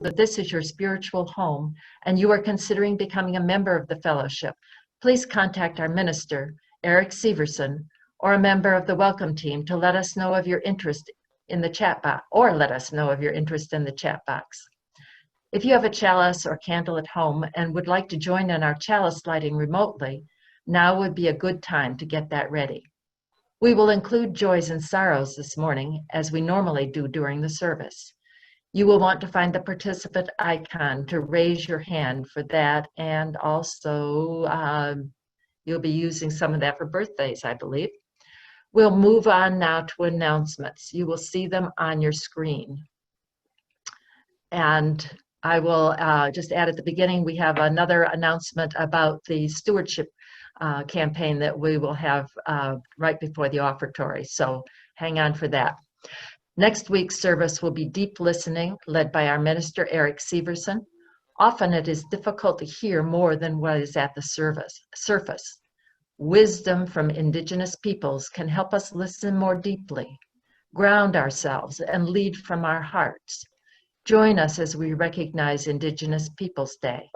that this is your spiritual home and you are considering becoming a member of the fellowship, please contact our minister, Eric Severson, or a member of the welcome team to let us know of your interest in the chat box, If you have a chalice or candle at home and would like to join in our chalice lighting remotely, now would be a good time to get that ready. We will include joys and sorrows this morning, as we normally do during the service. You will want to find the participant icon to raise your hand for that, and also you'll be using some of that for birthdays, I believe. We'll move on now to announcements. You will see them on your screen. And I will just add at the beginning, we have another announcement about the stewardship campaign that we will have right before the offertory. So hang on for that. Next week's service will be deep listening, led by our minister, Eric Severson. Often it is difficult to hear more than what is at the surface. Wisdom from indigenous peoples can help us listen more deeply, ground ourselves, and lead from our hearts. Join us as we recognize Indigenous Peoples Day.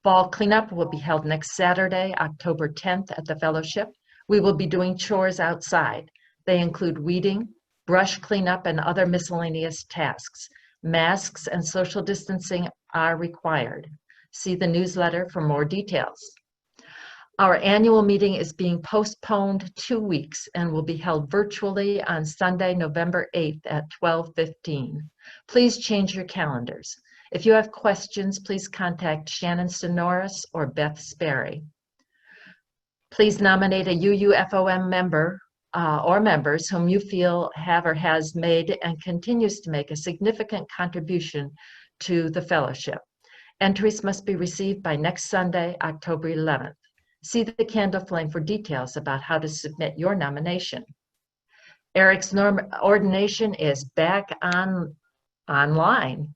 Fall cleanup will be held next Saturday, October 10th at the Fellowship. We will be doing chores outside. They include weeding, brush cleanup, and other miscellaneous tasks. Masks and social distancing are required. See the newsletter for more details. Our annual meeting is being postponed 2 weeks and will be held virtually on Sunday, November 8th at 12:15. Please change your calendars. If you have questions, please contact Shannon Sonoris or Beth Sperry. Please nominate a UUFOM member or members whom you feel have or has made and continues to make a significant contribution to the fellowship. Entries must be received by next Sunday, October 11th. See the candle flame for details about how to submit your nomination. Eric's ordination is back online.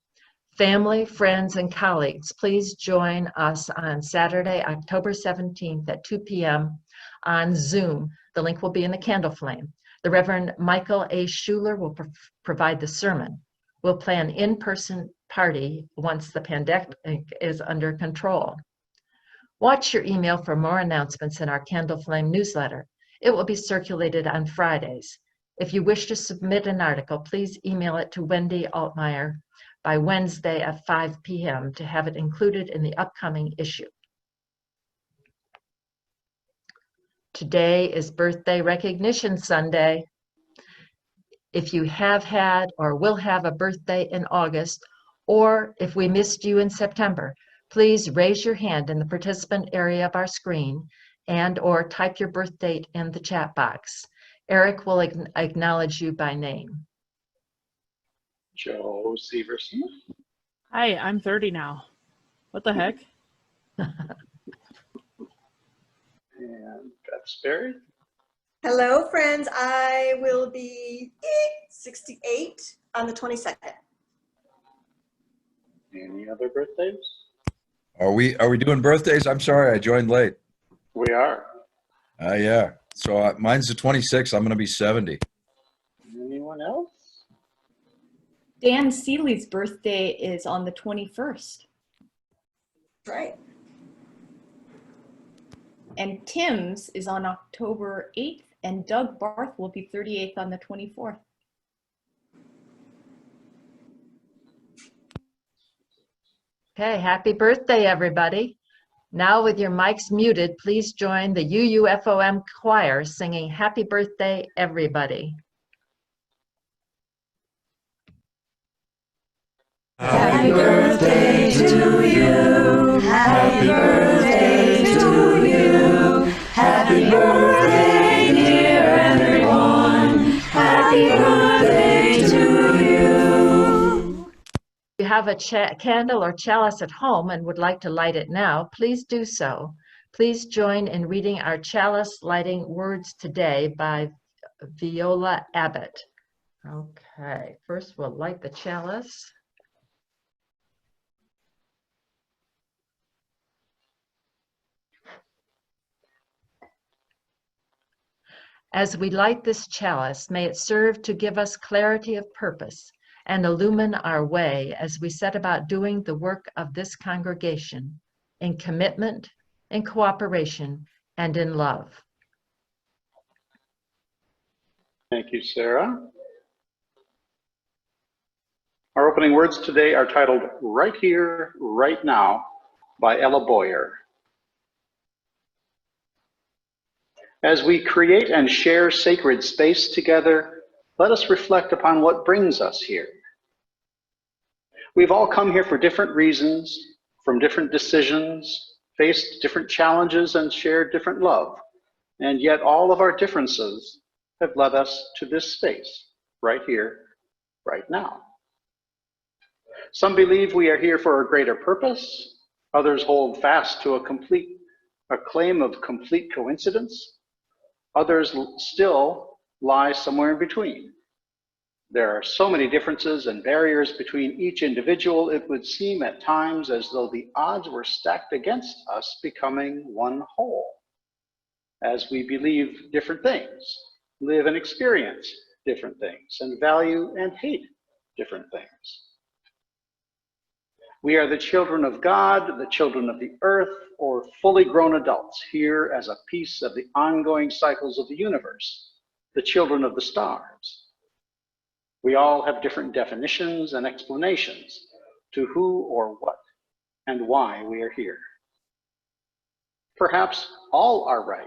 Family, friends, and colleagues, please join us on Saturday, October 17th at 2 p.m. on Zoom. The link will be in the candle flame. The Reverend Michael A. Schuler will provide the sermon. We'll plan an in-person party once the pandemic is under control. Watch your email for more announcements in our Candle Flame newsletter. It will be circulated on Fridays. If you wish to submit an article, please email it to Wendy Altmeyer by Wednesday at 5 p.m. to have it included in the upcoming issue. Today is Birthday Recognition Sunday. If you have had or will have a birthday in August, or if we missed you in September, please raise your hand in the participant area of our screen and/or type your birth date in the chat box. Eric will acknowledge you by name. Joe Severson. Hi, I'm 30 now. What the heck? And Beth Sperry. Hello, friends. I will be 68 on the 22nd. Any other birthdays? Are we doing birthdays? I'm sorry, I joined late. We are. Yeah. So mine's the 26th. I'm going to be 70. Anyone else? Dan Seeley's birthday is on the 21st. Right. And Tim's is on October 8th, and Doug Barth will be 38th on the 24th. Okay, happy birthday, everybody. Now with your mics muted, please join the UUFOM choir singing Happy Birthday, Everybody. Happy birthday to you. Happy birthday to you. Happy birthday, dear everyone. Happy birthday to you. If you have a candle or chalice at home and would like to light it now, please do so. Please join in reading our chalice lighting words today by Viola Abbott. Okay, first we'll light the chalice. As we light this chalice, may it serve to give us clarity of purpose and illumine our way as we set about doing the work of this congregation in commitment, in cooperation, and in love. Thank you, Sarah. Our opening words today are titled Right Here, Right Now by Ella Boyer. As we create and share sacred space together, let us reflect upon what brings us here. We've all come here for different reasons, from different decisions, faced different challenges, and shared different love. And yet all of our differences have led us to this space, right here, right now. Some believe we are here for a greater purpose. Others hold fast to a claim of complete coincidence. Others still lie somewhere in between. There are so many differences and barriers between each individual, it would seem at times as though the odds were stacked against us becoming one whole. As we believe different things, live and experience different things, and value and hate different things. We are the children of God, the children of the earth, or fully grown adults here as a piece of the ongoing cycles of the universe, the children of the stars. We all have different definitions and explanations to who or what and why we are here. Perhaps all are right.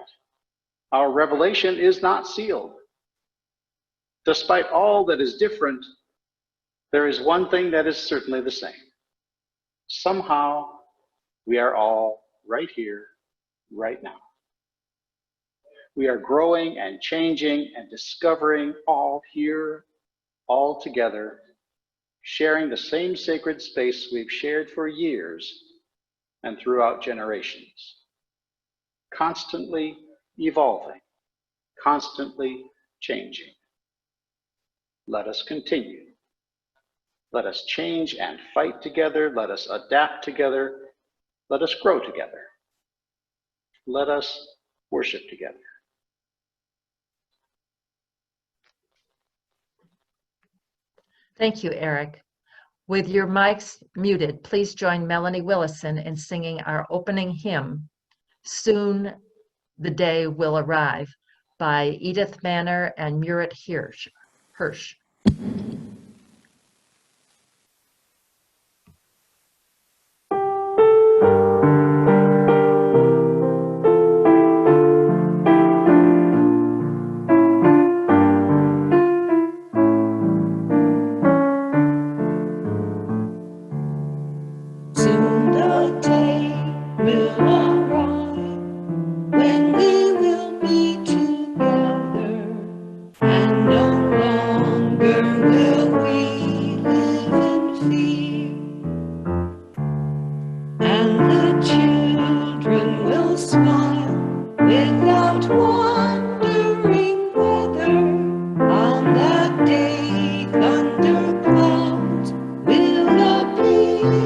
Our revelation is not sealed. Despite all that is different, there is one thing that is certainly the same. Somehow, we are all right here, right now. We are growing and changing and discovering all here, all together, sharing the same sacred space we've shared for years and throughout generations. Constantly evolving, constantly changing. Let us continue. Let us change and fight together. Let us adapt together. Let us grow together. Let us worship together. Thank you, Eric. With your mics muted, please join Melanie Willison in singing our opening hymn, Soon the Day Will Arrive, by Edith Manor and Murat Hirsch. Soon the day will arrive when we will be together, and no longer will we live in fear. And the children will smile without wondering whether on that day thunder clouds will appear.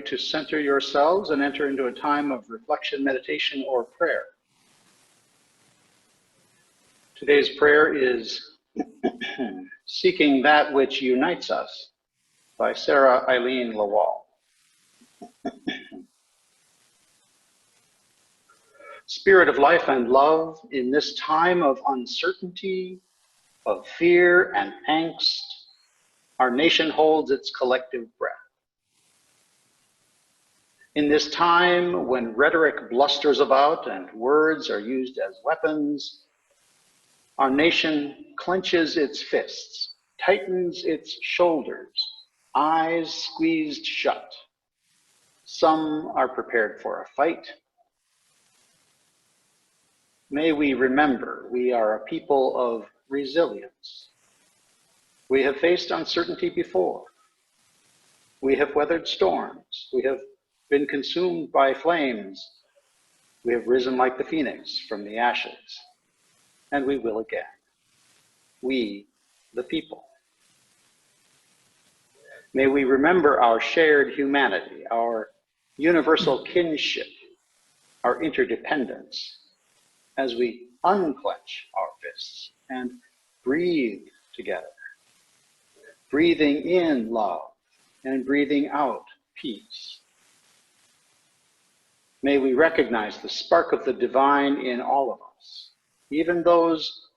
to center yourselves and enter into a time of reflection, meditation, or prayer. Today's prayer is Seeking That Which Unites Us by Sarah Eileen Lawal. Spirit of life and love, in this time of uncertainty, of fear and angst, our nation holds its collective breath. In this time when rhetoric blusters about and words are used as weapons, our nation clenches its fists, tightens its shoulders, eyes squeezed shut. Some are prepared for a fight. May we remember we are a people of resilience. We have faced uncertainty before. We have weathered storms. We have been consumed by flames. We have risen like the phoenix from the ashes. And we will again. We, the people. May we remember our shared humanity, our universal kinship, our interdependence, as we unclench our fists and breathe together, breathing in love and breathing out peace. May we recognize the spark of the divine in all of us, even those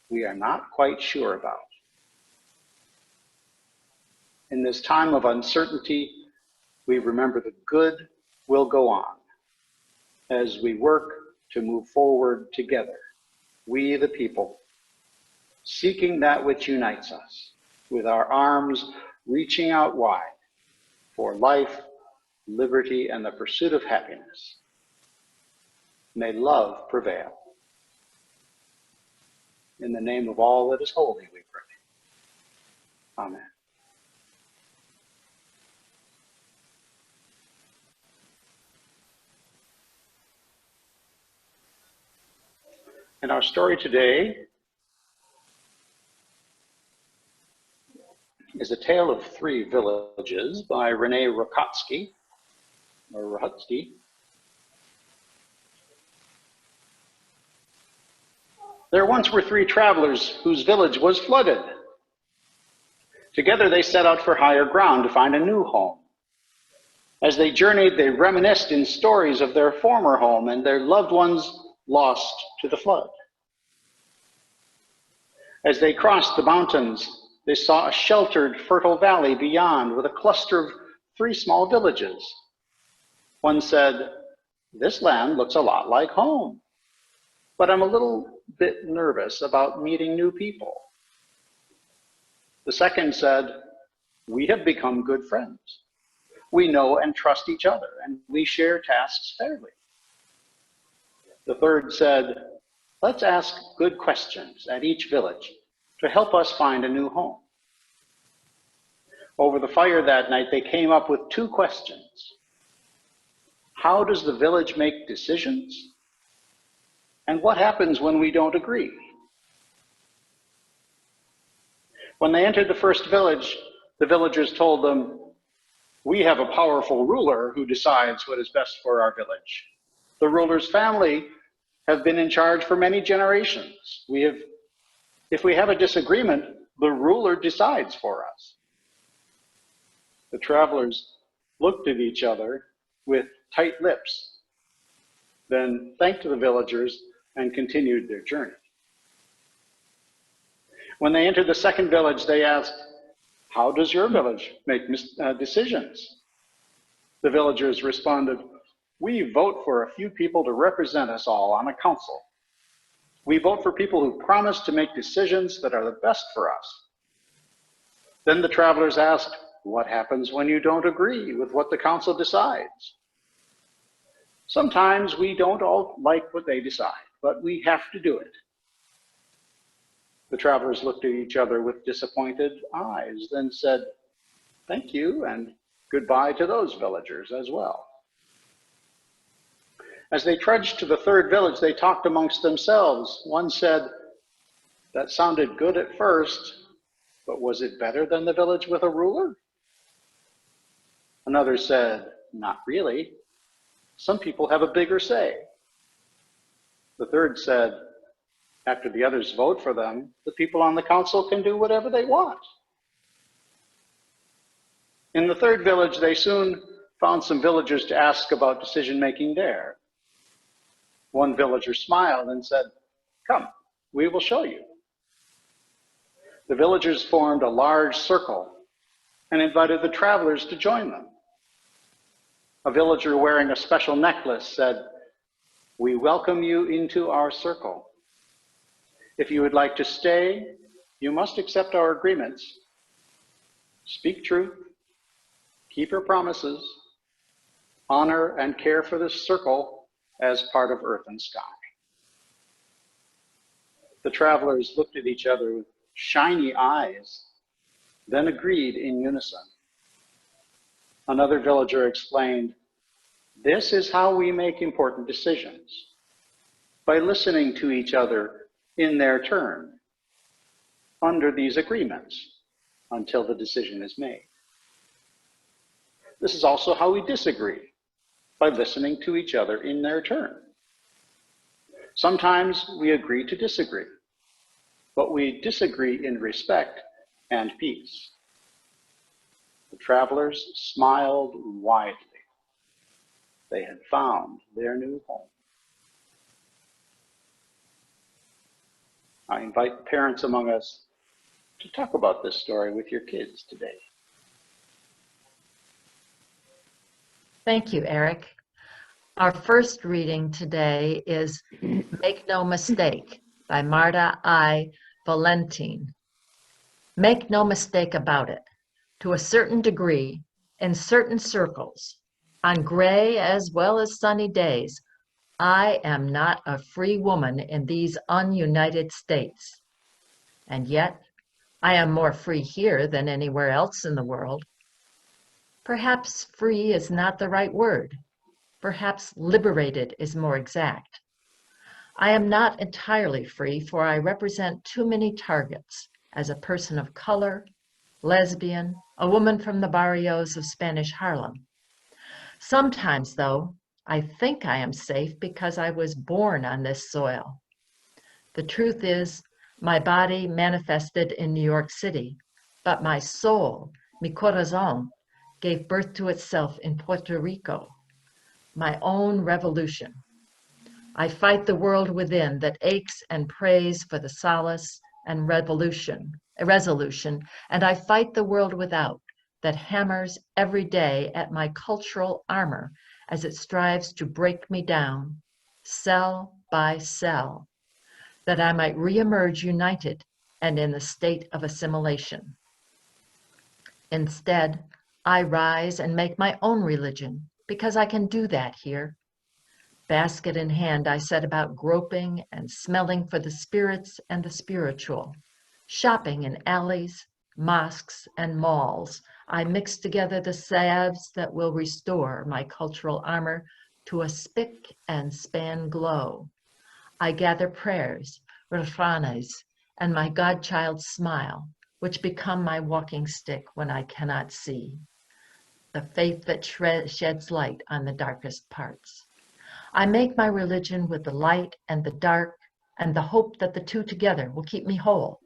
we are not quite sure about. In this time of uncertainty, we remember the good will go on as we work to move forward together, we the people, seeking that which unites us, with our arms reaching out wide for life, liberty, and the pursuit of happiness. May love prevail. In the name of all that is holy, we pray. Amen. And our story today is A Tale of Three Villages by Renee Rakotsky, or Rahutsky. There once were three travelers whose village was flooded. Together they set out for higher ground to find a new home. As they journeyed, they reminisced in stories of their former home and their loved ones lost to the flood. As they crossed the mountains, they saw a sheltered, fertile valley beyond with a cluster of three small villages. One said, "This land looks a lot like home, but I'm a little bit nervous about meeting new people." The second said, "We have become good friends. We know and trust each other, and we share tasks fairly." The third said, "Let's ask good questions at each village to help us find a new home." Over the fire that night, they came up with two questions. How does the village make decisions? And what happens when we don't agree? When they entered the first village, the villagers told them, "We have a powerful ruler who decides what is best for our village. The ruler's family have been in charge for many generations. If we have a disagreement, the ruler decides for us." The travelers looked at each other with tight lips, then thanked the villagers and continued their journey. When they entered the second village, they asked, "How does your village make decisions?" The villagers responded, "We vote for a few people to represent us all on a council. We vote for people who promise to make decisions that are the best for us." Then the travelers asked, "What happens when you don't agree with what the council decides?" "Sometimes we don't all like what they decide, but we have to do it." The travelers looked at each other with disappointed eyes, then said, "Thank you, and goodbye to those villagers as well." As they trudged to the third village, they talked amongst themselves. One said, "That sounded good at first, but was it better than the village with a ruler?" Another said, not really. Some people have a bigger say. The third said, after the others vote for them, the people on the council can do whatever they want. In the third village, they soon found some villagers to ask about decision-making there. One villager smiled and said, "Come, we will show you." The villagers formed a large circle and invited the travelers to join them. A villager wearing a special necklace said, "We welcome you into our circle. If you would like to stay, you must accept our agreements. Speak truth, keep your promises, honor and care for this circle as part of earth and sky." The travelers looked at each other with shiny eyes, then agreed in unison. Another villager explained, "This is how we make important decisions, by listening to each other in their turn, under these agreements, until the decision is made. This is also how we disagree, by listening to each other in their turn. Sometimes we agree to disagree, but we disagree in respect and peace." The travelers smiled widely. They had found their new home. I invite parents among us to talk about this story with your kids today. Thank you, Eric. Our first reading today is Make No Mistake by Marta I. Valentin. Make no mistake about it. To a certain degree, in certain circles, on gray as well as sunny days, I am not a free woman in these ununited states. And yet, I am more free here than anywhere else in the world. Perhaps free is not the right word. Perhaps liberated is more exact. I am not entirely free, for I represent too many targets as a person of color, lesbian, a woman from the barrios of Spanish Harlem. Sometimes, though, I think I am safe because I was born on this soil. The truth is, my body manifested in New York City, but my soul, mi corazón, gave birth to itself in Puerto Rico, my own revolution. I fight the world within that aches and prays for the solace and resolution, and I fight the world without that hammers every day at my cultural armor as it strives to break me down, cell by cell, that I might reemerge united and in the state of assimilation. Instead, I rise and make my own religion because I can do that here. Basket in hand, I set about groping and smelling for the spirits and the spiritual. Shopping in alleys, mosques, and malls, I mix together the salves that will restore my cultural armor to a spick and span glow. I gather prayers, refranes, and my godchild's smile, which become my walking stick when I cannot see. The faith that sheds light on the darkest parts. I make my religion with the light and the dark and the hope that the two together will keep me whole.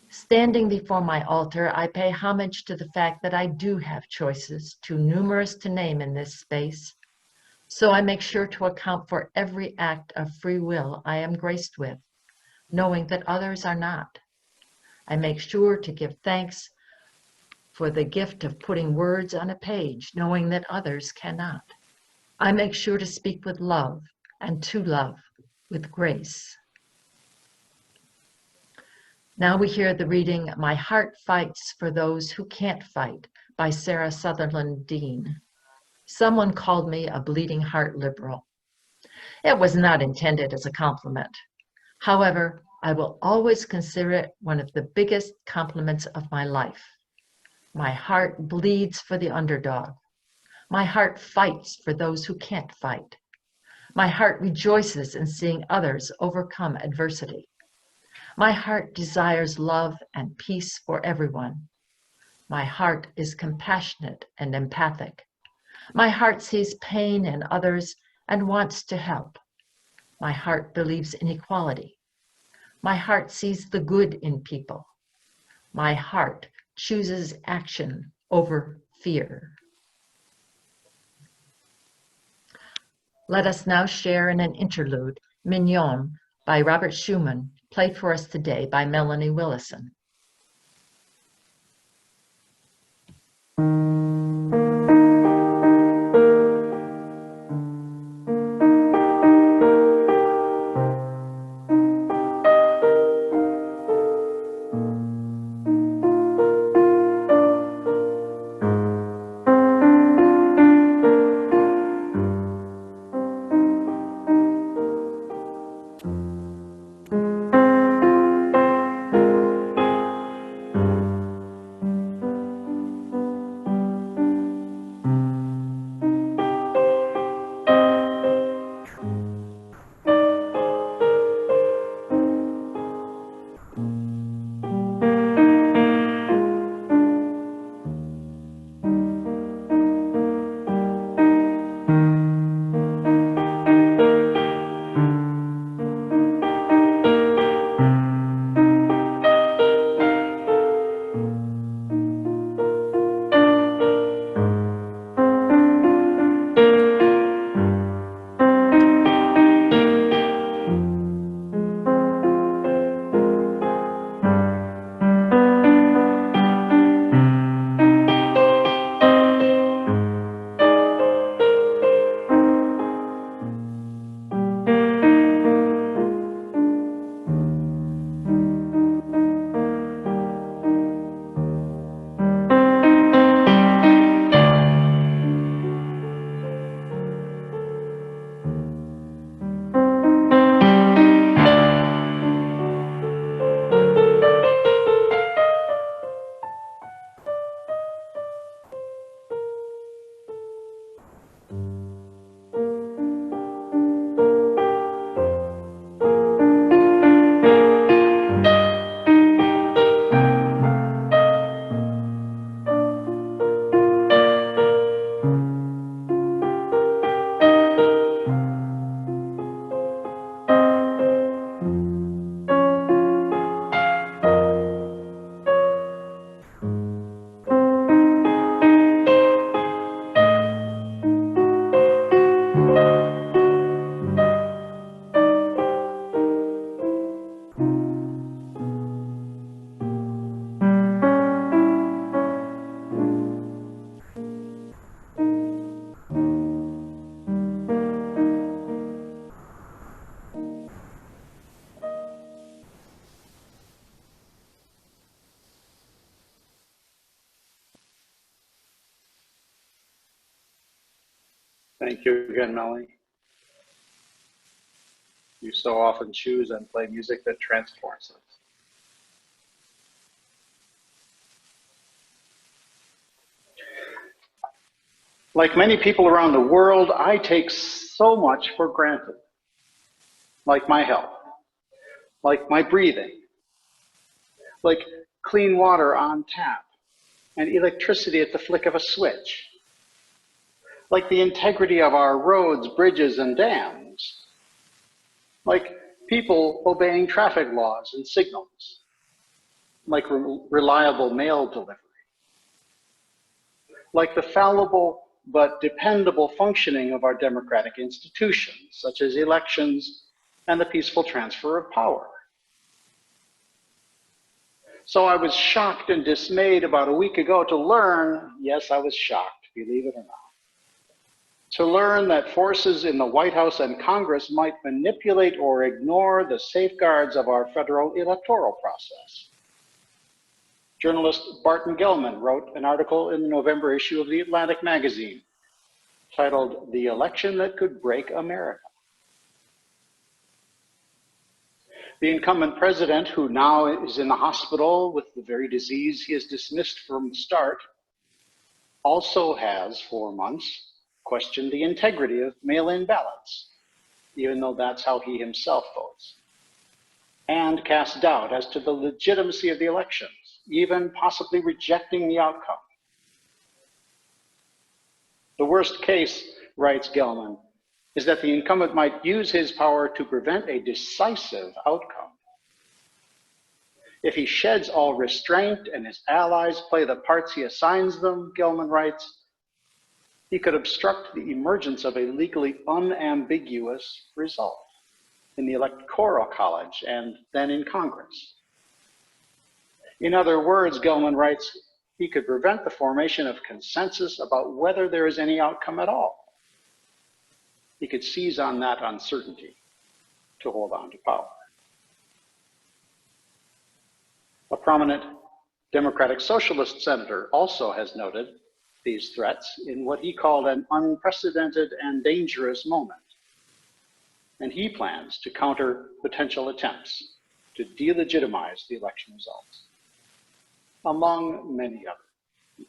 Standing before my altar, I pay homage to the fact that I do have choices, too numerous to name in this space. So I make sure to account for every act of free will I am graced with, knowing that others are not. I make sure to give thanks for the gift of putting words on a page, knowing that others cannot. I make sure to speak with love and to love with grace. Now we hear the reading, My Heart Fights for Those Who Can't Fight by Sarah Sutherland Dean. Someone called me a bleeding heart liberal. It was not intended as a compliment. However, I will always consider it one of the biggest compliments of my life. My heart bleeds for the underdog. My heart fights for those who can't fight. My heart rejoices in seeing others overcome adversity. My heart desires love and peace for everyone. My heart is compassionate and empathic. My heart sees pain in others and wants to help. My heart believes in equality. My heart sees the good in people. My heart chooses action over fear. Let us now share in an interlude, Mignon by Robert Schumann, played for us today by Melanie Willison. Thank you again, Melanie. You so often choose and play music that transports us. Like many people around the world, I take so much for granted. Like my health, like my breathing, like clean water on tap and electricity at the flick of a switch, like the integrity of our roads, bridges, and dams, like people obeying traffic laws and signals, like reliable mail delivery, like the fallible but dependable functioning of our democratic institutions, such as elections and the peaceful transfer of power. So I was shocked and dismayed about a week ago to learn, yes, I was shocked, believe it or not, to learn that forces in the White House and Congress might manipulate or ignore the safeguards of our federal electoral process. Journalist Barton Gellman wrote an article in the November issue of The Atlantic magazine titled "The Election That Could Break America." The incumbent president, who now is in the hospital with the very disease he has dismissed from the start, also has for months questioned the integrity of mail-in ballots, even though that's how he himself votes, and cast doubt as to the legitimacy of the elections, even possibly rejecting the outcome. The worst case, writes Gelman, is that the incumbent might use his power to prevent a decisive outcome. If he sheds all restraint and his allies play the parts he assigns them, Gelman writes, he could obstruct the emergence of a legally unambiguous result in the Electoral College and then in Congress. In other words, Gelman writes, he could prevent the formation of consensus about whether there is any outcome at all. He could seize on that uncertainty to hold on to power. A prominent Democratic Socialist senator also has noted these threats in what he called an unprecedented and dangerous moment. And he plans to counter potential attempts to delegitimize the election results, among many others.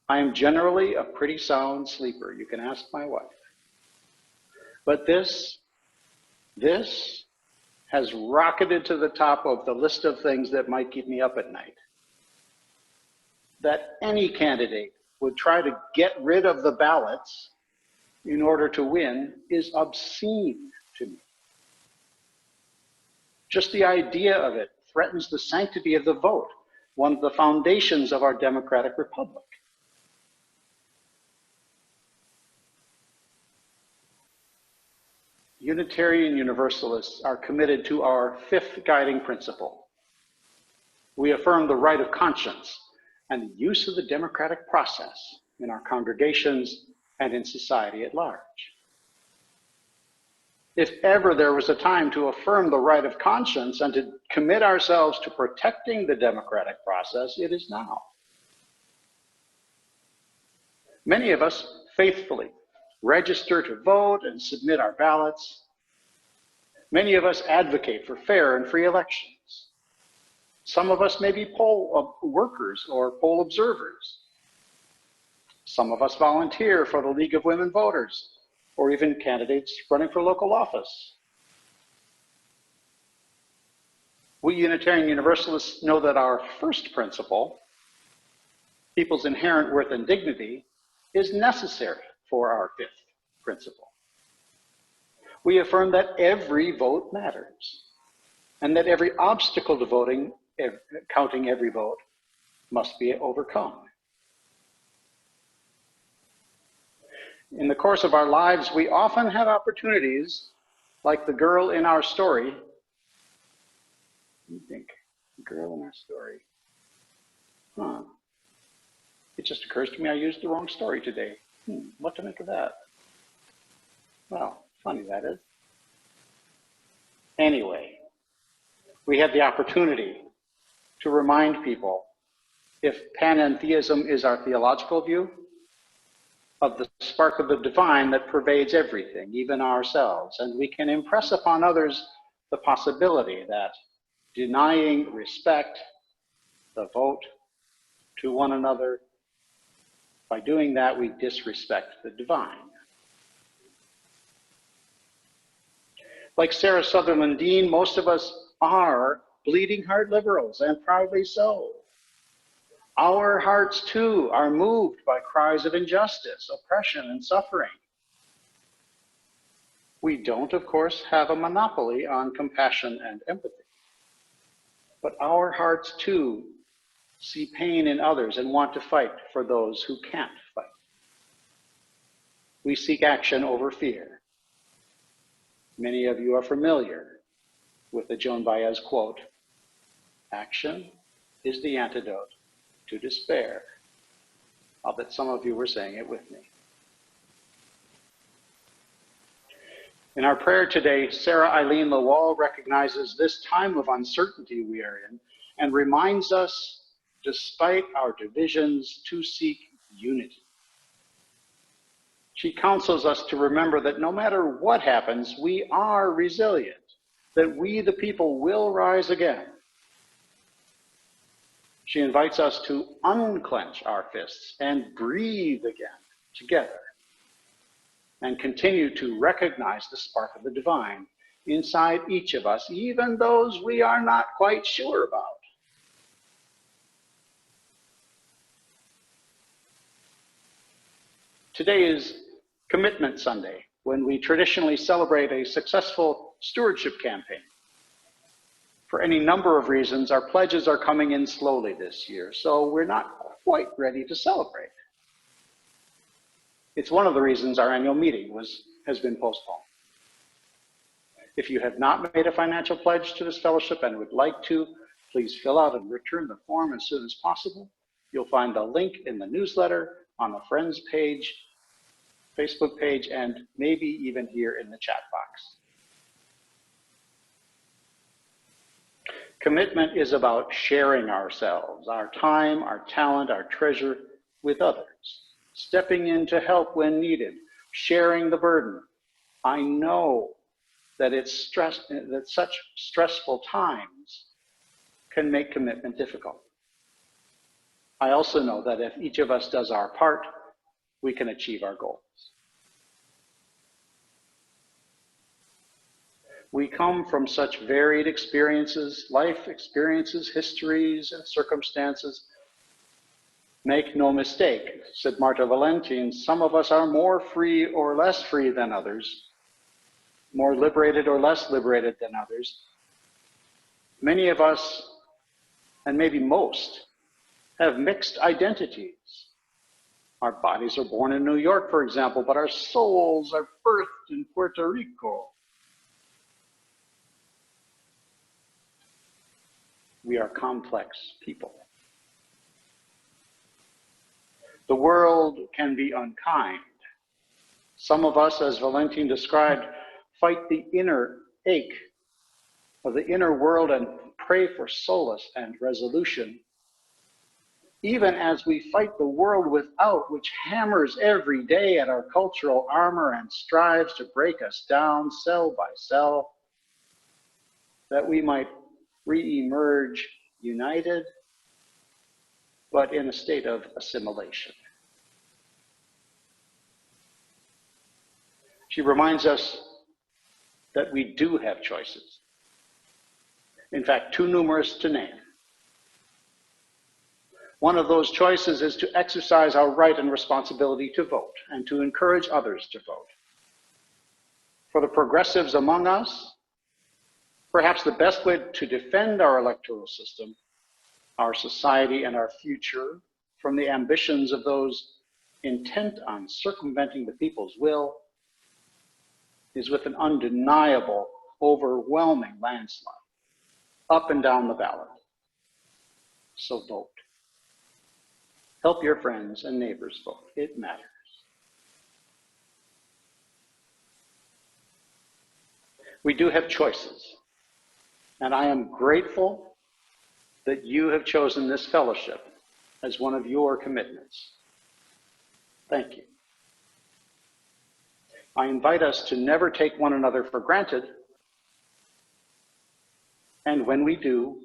I am generally a pretty sound sleeper. You can ask my wife. But this has rocketed to the top of the list of things that might keep me up at night. That any candidate would try to get rid of the ballots in order to win is obscene to me. Just the idea of it threatens the sanctity of the vote, one of the foundations of our democratic republic. Unitarian Universalists are committed to our fifth guiding principle. We affirm the right of conscience and the use of the democratic process in our congregations and in society at large. If ever there was a time to affirm the right of conscience and to commit ourselves to protecting the democratic process, it is now. Many of us faithfully register to vote and submit our ballots. Many of us advocate for fair and free elections. Some of us may be poll workers or poll observers. Some of us volunteer for the League of Women Voters, or even candidates running for local office. We Unitarian Universalists know that our first principle, people's inherent worth and dignity, is necessary for our fifth principle. We affirm that every vote matters, and that every obstacle to voting, counting every vote, must be overcome. In the course of our lives, we often have opportunities, like the girl in our story. What do you think? The girl in our story. It just occurs to me I used the wrong story today. What to make of that? Well, funny that is. Anyway, we have the opportunity to remind people, if panentheism is our theological view, of the spark of the divine that pervades everything, even ourselves. And we can impress upon others the possibility that denying respect, the vote, to one another, by doing that, we disrespect the divine. Like Sarah Sutherland Dean, most of us are bleeding heart liberals, and proudly so. Our hearts, too, are moved by cries of injustice, oppression, and suffering. We don't, of course, have a monopoly on compassion and empathy. But our hearts, too, see pain in others and want to fight for those who can't fight. We seek action over fear. Many of you are familiar with the Joan Baez quote, "Action is the antidote to despair." I'll bet some of you were saying it with me. In our prayer today, Sarah Eileen Lawal recognizes this time of uncertainty we are in and reminds us, despite our divisions, to seek unity. She counsels us to remember that no matter what happens, we are resilient, that we, the people, will rise again. She invites us to unclench our fists and breathe again together and continue to recognize the spark of the divine inside each of us, even those we are not quite sure about. Today is Commitment Sunday, when we traditionally celebrate a successful stewardship campaign. For any number of reasons, our pledges are coming in slowly this year, so we're not quite ready to celebrate. It's one of the reasons our annual meeting has been postponed. If you have not made a financial pledge to this fellowship and would like to, please fill out and return the form as soon as possible. You'll find the link in the newsletter, on the Friends page, Facebook page, and maybe even here in the chat box. Commitment is about sharing ourselves, our time, our talent, our treasure with others, stepping in to help when needed, sharing the burden. I know that that such stressful times can make commitment difficult. I also know that if each of us does our part, we can achieve our goals. We come from such varied experiences, life experiences, histories, and circumstances. Make no mistake, said Marta Valentin, some of us are more free or less free than others, more liberated or less liberated than others. Many of us, and maybe most, have mixed identities. Our bodies are born in New York, for example, but our souls are birthed in Puerto Rico. We are complex people. The world can be unkind. Some of us, as Valentin described, fight the inner ache of the inner world and pray for solace and resolution, even as we fight the world without, which hammers every day at our cultural armor and strives to break us down cell by cell, that we might re-emerge united, but in a state of assimilation. She reminds us that we do have choices. In fact, too numerous to name. One of those choices is to exercise our right and responsibility to vote and to encourage others to vote. For the progressives among us, perhaps the best way to defend our electoral system, our society, and our future from the ambitions of those intent on circumventing the people's will is with an undeniable, overwhelming landslide, up and down the ballot. So vote. Help your friends and neighbors vote. It matters. We do have choices. And I am grateful that you have chosen this fellowship as one of your commitments. Thank you. I invite us to never take one another for granted. And when we do,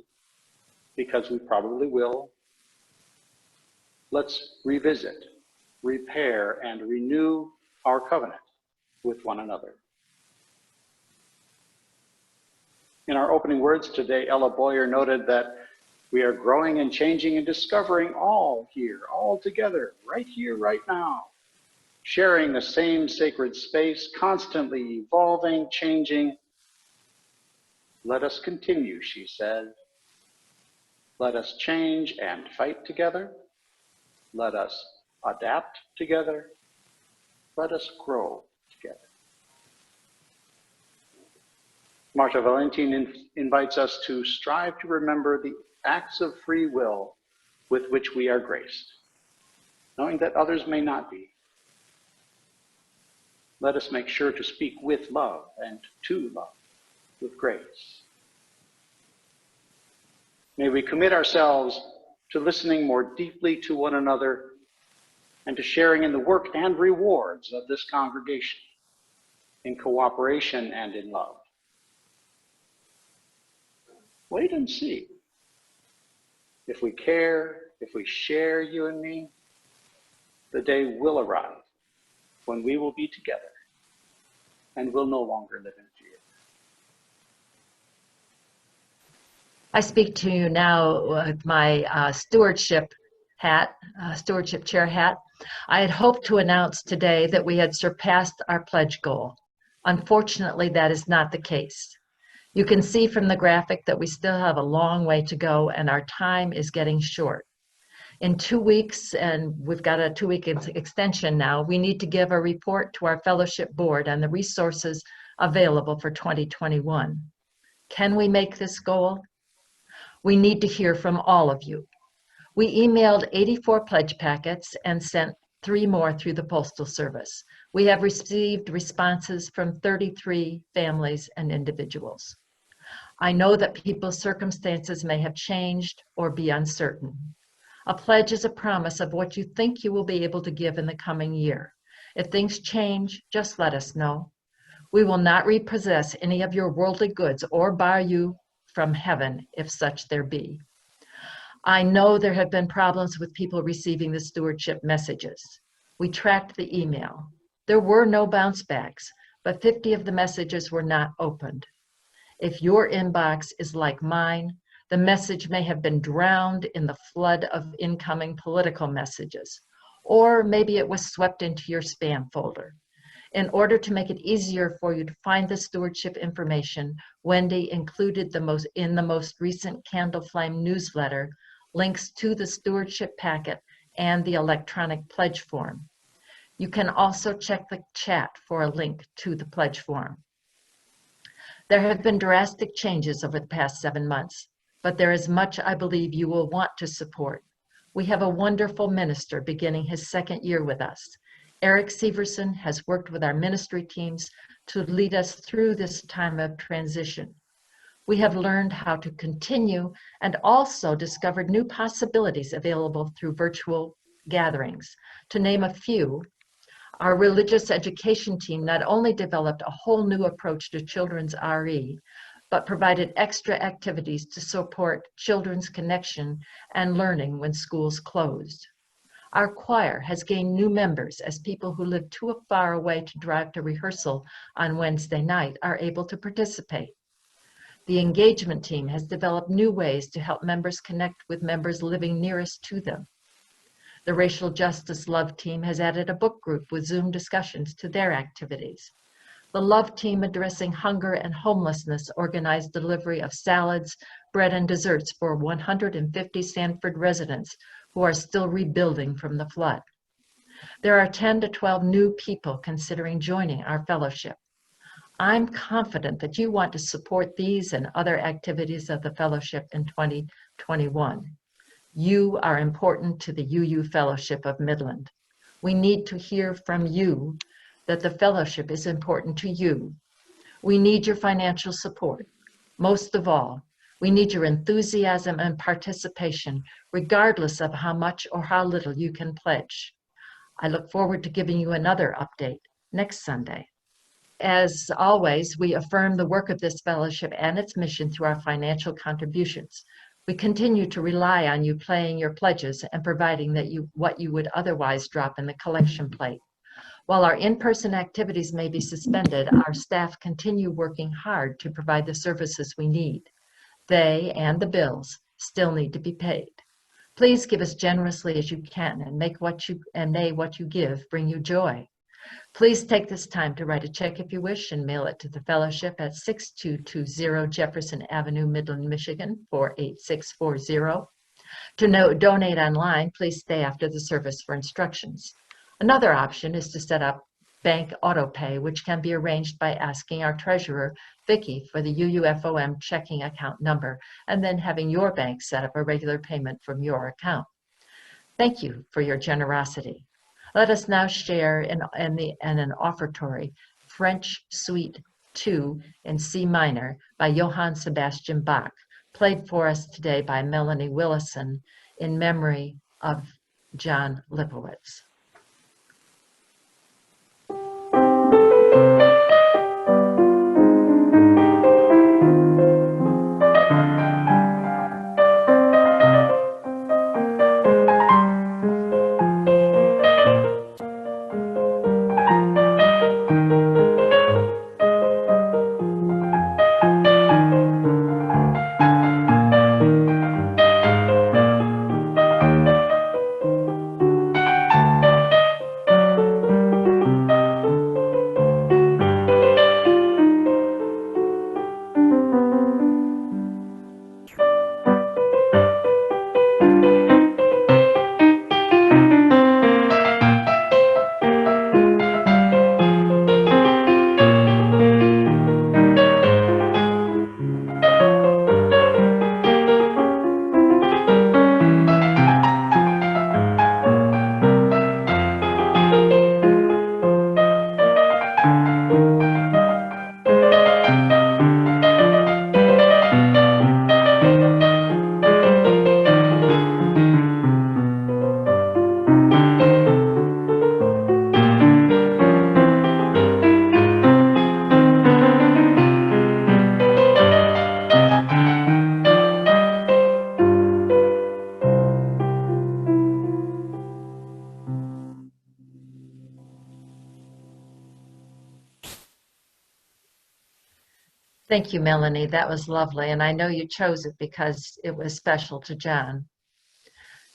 because we probably will, let's revisit, repair, and renew our covenant with one another. In our opening words today, Ella Boyer noted that we are growing and changing and discovering all here, all together, right here, right now, sharing the same sacred space, constantly evolving, changing. Let us continue, she said. Let us change and fight together. Let us adapt together. Let us grow together. Marta Valentin invites us to strive to remember the acts of free will with which we are graced, knowing that others may not be. Let us make sure to speak with love and to love, with grace. May we commit ourselves to listening more deeply to one another and to sharing in the work and rewards of this congregation, in cooperation and in love. Wait and see. If we care, if we share, you and me, the day will arrive when we will be together and will no longer live in fear. I speak to you now with my stewardship hat, stewardship chair hat. I had hoped to announce today that we had surpassed our pledge goal. Unfortunately, that is not the case. You can see from the graphic that we still have a long way to go and our time is getting short. In 2 weeks, and we've got a 2-week extension now, we need to give a report to our fellowship board on the resources available for 2021. Can we make this goal? We need to hear from all of you. We emailed 84 pledge packets and sent 3 more through the Postal Service. We have received responses from 33 families and individuals. I know that people's circumstances may have changed or be uncertain. A pledge is a promise of what you think you will be able to give in the coming year. If things change, just let us know. We will not repossess any of your worldly goods or bar you from heaven, if such there be. I know there have been problems with people receiving the stewardship messages. We tracked the email. There were no bounce backs, but 50 of the messages were not opened. If your inbox is like mine, the message may have been drowned in the flood of incoming political messages, or maybe it was swept into your spam folder. In order to make it easier for you to find the stewardship information, Wendy included in the most recent Candle Flame newsletter links to the stewardship packet and the electronic pledge form. You can also check the chat for a link to the pledge form. There have been drastic changes over the past 7 months, but there is much I believe you will want to support. We have a wonderful minister beginning his 2nd year with us. Eric Severson has worked with our ministry teams to lead us through this time of transition. We have learned how to continue and also discovered new possibilities available through virtual gatherings. To name a few, our religious education team not only developed a whole new approach to children's RE, but provided extra activities to support children's connection and learning when schools closed. Our choir has gained new members as people who live too far away to drive to rehearsal on Wednesday night are able to participate. The engagement team has developed new ways to help members connect with members living nearest to them. The Racial Justice Love Team has added a book group with Zoom discussions to their activities. The Love Team addressing hunger and homelessness organized delivery of salads, bread, and desserts for 150 Sanford residents who are still rebuilding from the flood. There are 10 to 12 new people considering joining our fellowship. I'm confident that you want to support these and other activities of the fellowship in 2021. You are important to the UU Fellowship of Midland. We need to hear from you that the fellowship is important to you. We need your financial support. Most of all, we need your enthusiasm and participation, regardless of how much or how little you can pledge. I look forward to giving you another update next Sunday. As always, we affirm the work of this fellowship and its mission through our financial contributions. We continue to rely on you paying your pledges and providing what you would otherwise drop in the collection plate. While our in-person activities may be suspended, our staff continue working hard to provide the services we need. They and the bills still need to be paid. Please give as generously as you can and may what you give bring you joy. Please take this time to write a check if you wish and mail it to the fellowship at 6220 Jefferson Avenue, Midland, Michigan 48640. To donate online, please stay after the service for instructions. Another option is to set up bank auto pay, which can be arranged by asking our treasurer, Vicki, for the UUFOM checking account number and then having your bank set up a regular payment from your account. Thank you for your generosity. Let us now share in an offertory, French Suite 2 in C minor by Johann Sebastian Bach, played for us today by Melanie Willison in memory of John Lipowitz. Thank you, Melanie. That was lovely. And I know you chose it because it was special to John.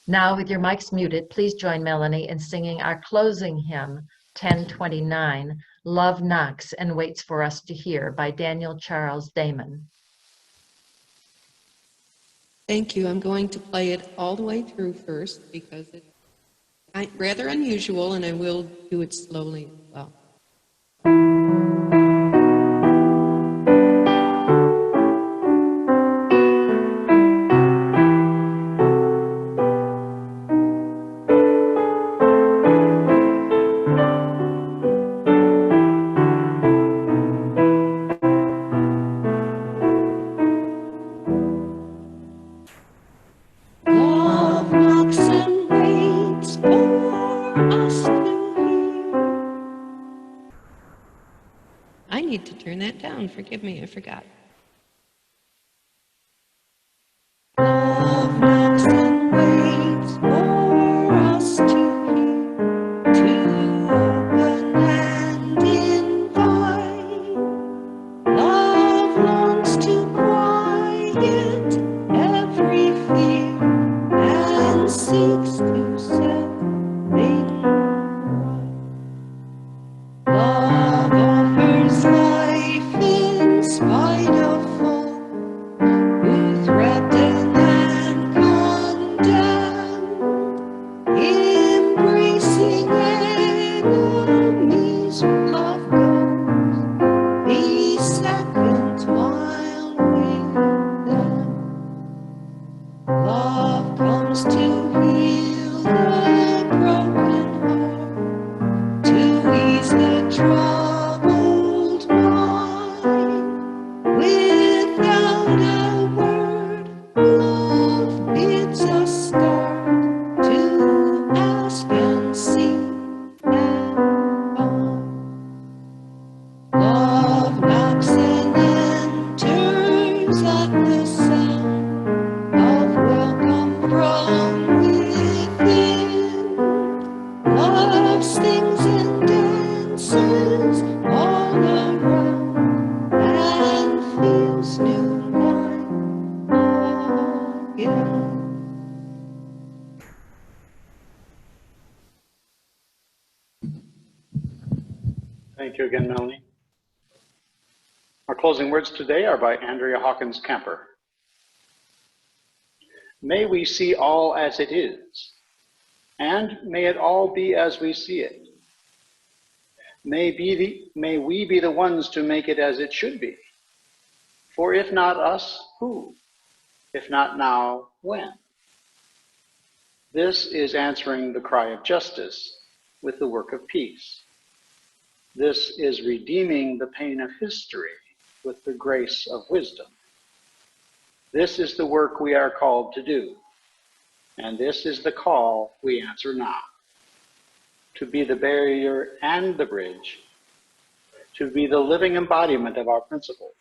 Now, with your mics muted, please join Melanie in singing our closing hymn, 1029, Love Knocks and Waits for Us to Hear by Daniel Charles Damon. Thank you. I'm going to play it all the way through first because it's rather unusual, and I will do it slowly as well. Love knocks and waits for us to hear. I need to turn that down. Forgive me, I forgot. Love knocks and waits for us to hear, to open and invite. Love longs to quiet every fear and seeks to set things right. Love offers life in spite of foe who threaten and condemn, embracing enemies. Love goes the second while with them. Love comes to heal the broken heart, to ease the troubled mind. Without a word, love bids us start to ask and seek and find. Love knocks and enters at the sound of welcome from within. Love sings and dances all around and feels new life again. Thank you again, Melanie. Our closing words today are by Andrea Hawkins Camper. May we see all as it is, and may it all be as we see it. May we be the ones to make it as it should be. For if not us, who? If not now, when? This is answering the cry of justice with the work of peace. This is redeeming the pain of history with the grace of wisdom. This is the work we are called to do, and this is the call we answer now. To be the barrier and the bridge, to be the living embodiment of our principles,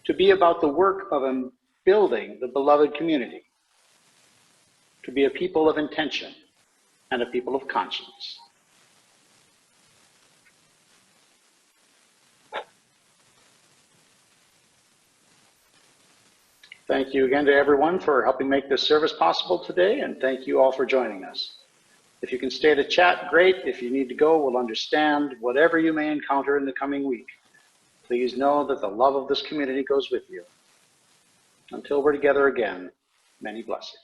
to be about the work of building the beloved community, to be a people of intention and a people of conscience. Thank you again to everyone for helping make this service possible today, and thank you all for joining us. If you can stay to chat, great. If you need to go, we'll understand whatever you may encounter in the coming week. Please know that the love of this community goes with you. Until we're together again, many blessings.